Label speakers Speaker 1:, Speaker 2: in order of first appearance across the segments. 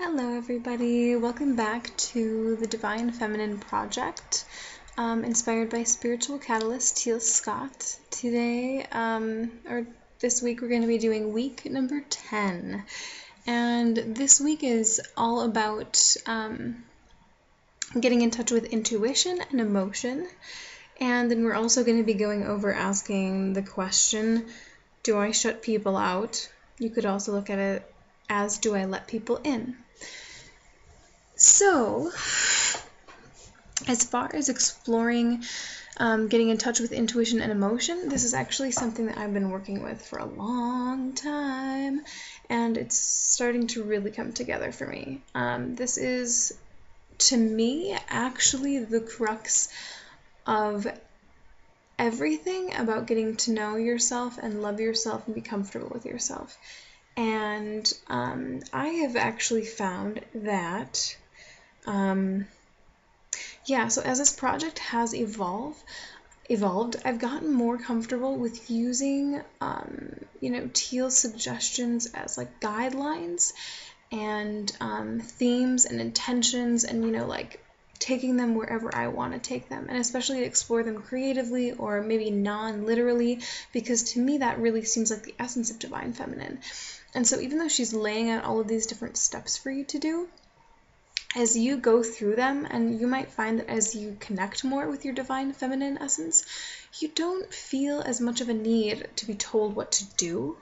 Speaker 1: Hello everybody, welcome back to the Divine Feminine Project, inspired by spiritual catalyst Teal Scott. Today, or this week, we're going to be doing week number 10, and this week is all about getting in touch with intuition and emotion, and then we're also going to be going over asking the question, do I shut people out? You could also look at it as, do I let people in? So, as far as exploring getting in touch with intuition and emotion, this is actually something that I've been working with for a long time, and it's starting to really come together for me. This is, to me, actually the crux of everything about getting to know yourself and love yourself and be comfortable with yourself. And I have actually found that so as this project has evolved, I've gotten more comfortable with using, Teal's suggestions as like guidelines and themes and intentions, and taking them wherever I want to take them, and especially explore them creatively or maybe non-literally, because to me that really seems like the essence of Divine Feminine. And so even though she's laying out all of these different steps for you to do, as you go through them, and you might find that as you connect more with your Divine Feminine essence, you don't feel as much of a need to be told what to do,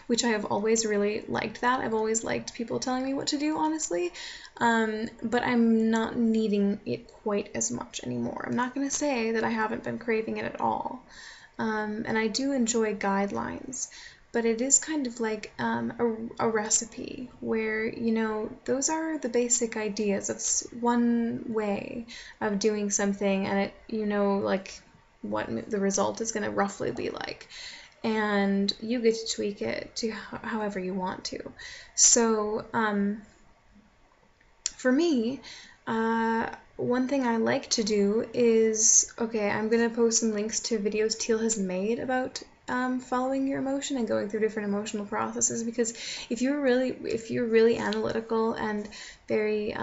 Speaker 1: which I have always really liked that. I've always liked people telling me what to do, honestly, but I'm not needing it quite as much anymore. I'm not going to say that I haven't been craving it at all, and I do enjoy guidelines, but it is kind of like a recipe where, those are the basic ideas. It's one way of doing something, and it, what the result is going to roughly be like. And you get to tweak it to however you want to. So, for me, one thing I like to do is, I'm going to post some links to videos Teal has made about following your emotion and going through different emotional processes, because if you're really analytical and very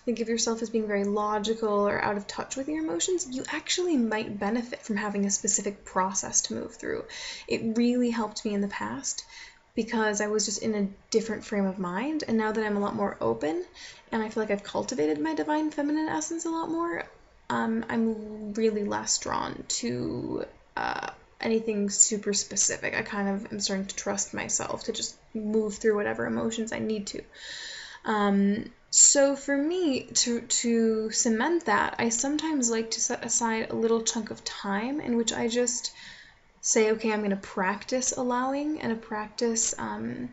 Speaker 1: think of yourself as being very logical or out of touch with your emotions, you actually might benefit from having a specific process to move through. It really helped me in the past because I was just in a different frame of mind, and now that I'm a lot more open and I feel like I've cultivated my Divine Feminine essence a lot more, I'm really less drawn to anything super specific. I kind of am starting to trust myself to just move through whatever emotions I need to. So for me, to cement that, I sometimes like to set aside a little chunk of time in which I just say, okay, I'm going to practice allowing and practice, going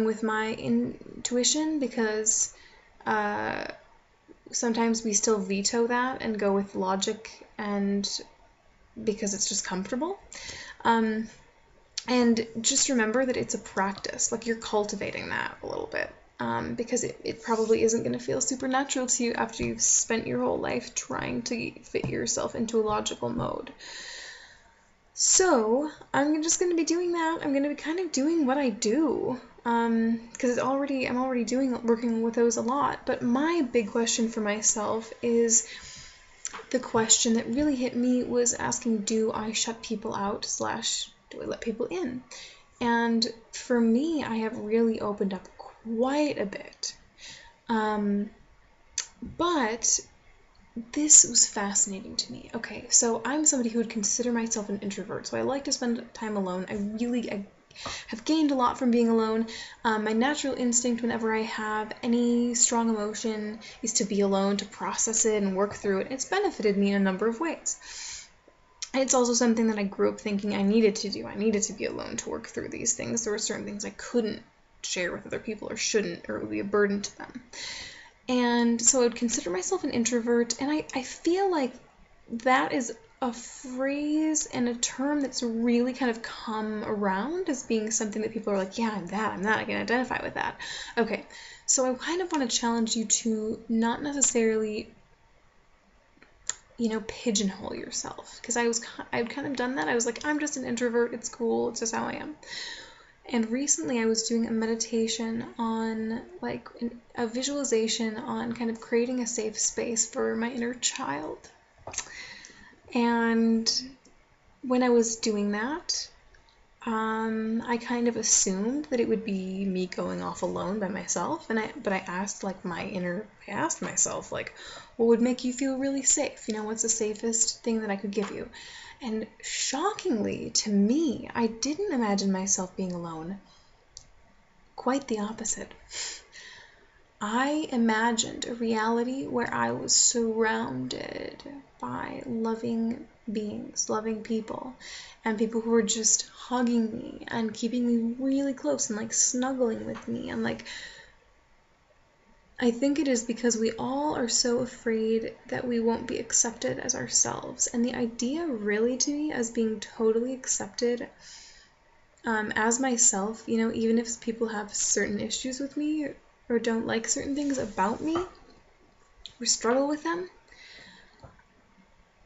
Speaker 1: with my intuition, because sometimes we still veto that and go with logic, and because it's just comfortable. And just remember that it's a practice, like you're cultivating that a little bit, because it probably isn't going to feel supernatural to you after you've spent your whole life trying to fit yourself into a logical mode. So I'm just going to be doing that. I'm going to be kind of doing what I do, because I'm already working with those a lot. But my big question for myself is, the question that really hit me was asking, do I shut people out / do I let people in? And for me, I have really opened up quite a bit. But this was fascinating to me. Okay, so I'm somebody who would consider myself an introvert, so I like to spend time alone. I have gained a lot from being alone. My natural instinct whenever I have any strong emotion is to be alone, to process it and work through it. It's benefited me in a number of ways. It's also something that I grew up thinking I needed to do. I needed to be alone to work through these things. There were certain things I couldn't share with other people, or shouldn't, or it would be a burden to them. And so I would consider myself an introvert, and I feel like that is a phrase and a term that's really kind of come around as being something that people are like, yeah, I'm that, I can identify with that. Okay, so I kind of want to challenge you to not necessarily, pigeonhole yourself, because I'd kind of done that. I was like, I'm just an introvert, it's cool, it's just how I am. And recently I was doing a meditation on, like, a visualization on kind of creating a safe space for my inner child. And when I was doing that, I kind of assumed that it would be me going off alone by myself, but I asked myself, like, what would make you feel really safe? What's the safest thing that I could give you? And shockingly to me, I didn't imagine myself being alone. Quite the opposite. I imagined a reality where I was surrounded by loving beings, loving people, and people who were just hugging me and keeping me really close and like snuggling with me. And like, I think it is because we all are so afraid that we won't be accepted as ourselves. And the idea really to me as being totally accepted as myself, even if people have certain issues with me or don't like certain things about me or struggle with them,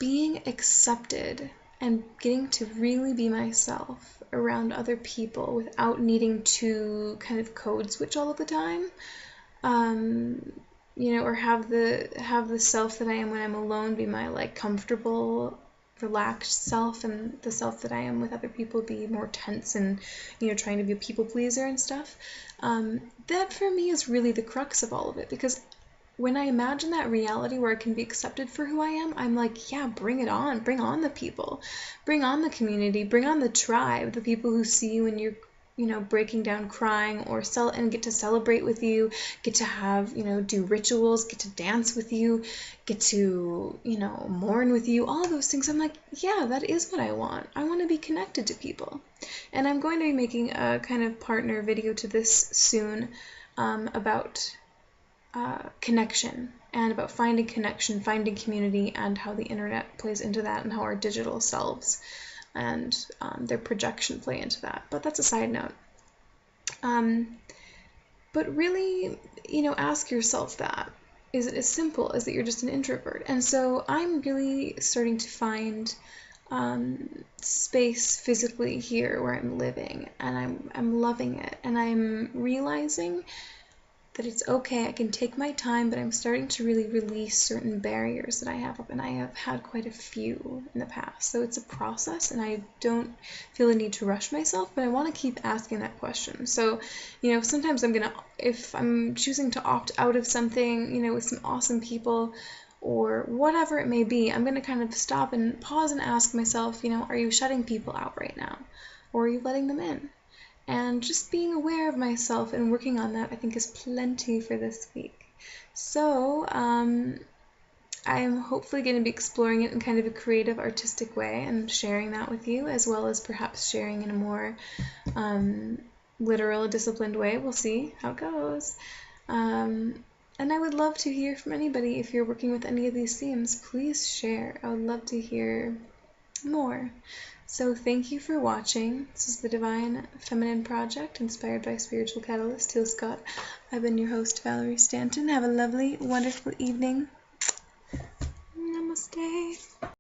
Speaker 1: being accepted and getting to really be myself around other people without needing to kind of code switch all of the time, or have the self that I am when I'm alone be my like comfortable, relaxed self, and the self that I am with other people be more tense and trying to be a people pleaser and stuff. That for me is really the crux of all of it, because when I imagine that reality where I can be accepted for who I am, I'm like, yeah, bring it on. Bring on the people. Bring on the community. Bring on the tribe, the people who see you when you're, breaking down crying and get to celebrate with you, get to have, do rituals, get to dance with you, get to, mourn with you, all those things. I'm like, yeah, that is what I want. I want to be connected to people. And I'm going to be making a kind of partner video to this soon about connection and about finding connection, finding community, and how the internet plays into that, and how our digital selves and their projection play into that. But that's a side note. But really, ask yourself that. Is it as simple as that you're just an introvert? And so I'm really starting to find space physically here where I'm living, and I'm loving it, and I'm realizing that it's okay, I can take my time, but I'm starting to really release certain barriers that I have up, and I have had quite a few in the past. So it's a process, and I don't feel the need to rush myself, but I want to keep asking that question. So, sometimes if I'm choosing to opt out of something, with some awesome people, or whatever it may be, I'm going to kind of stop and pause and ask myself, are you shutting people out right now? Or are you letting them in? And just being aware of myself and working on that, I think, is plenty for this week. So I'm hopefully going to be exploring it in kind of a creative, artistic way and sharing that with you, as well as perhaps sharing in a more literal, disciplined way. We'll see how it goes. And I would love to hear from anybody. If you're working with any of these themes, please share. I would love to hear more. So thank you for watching. This is the Divine Feminine Project, inspired by spiritual catalyst Teal Scott. I've been your host, Valerie Stanton. Have a lovely, wonderful evening. Namaste.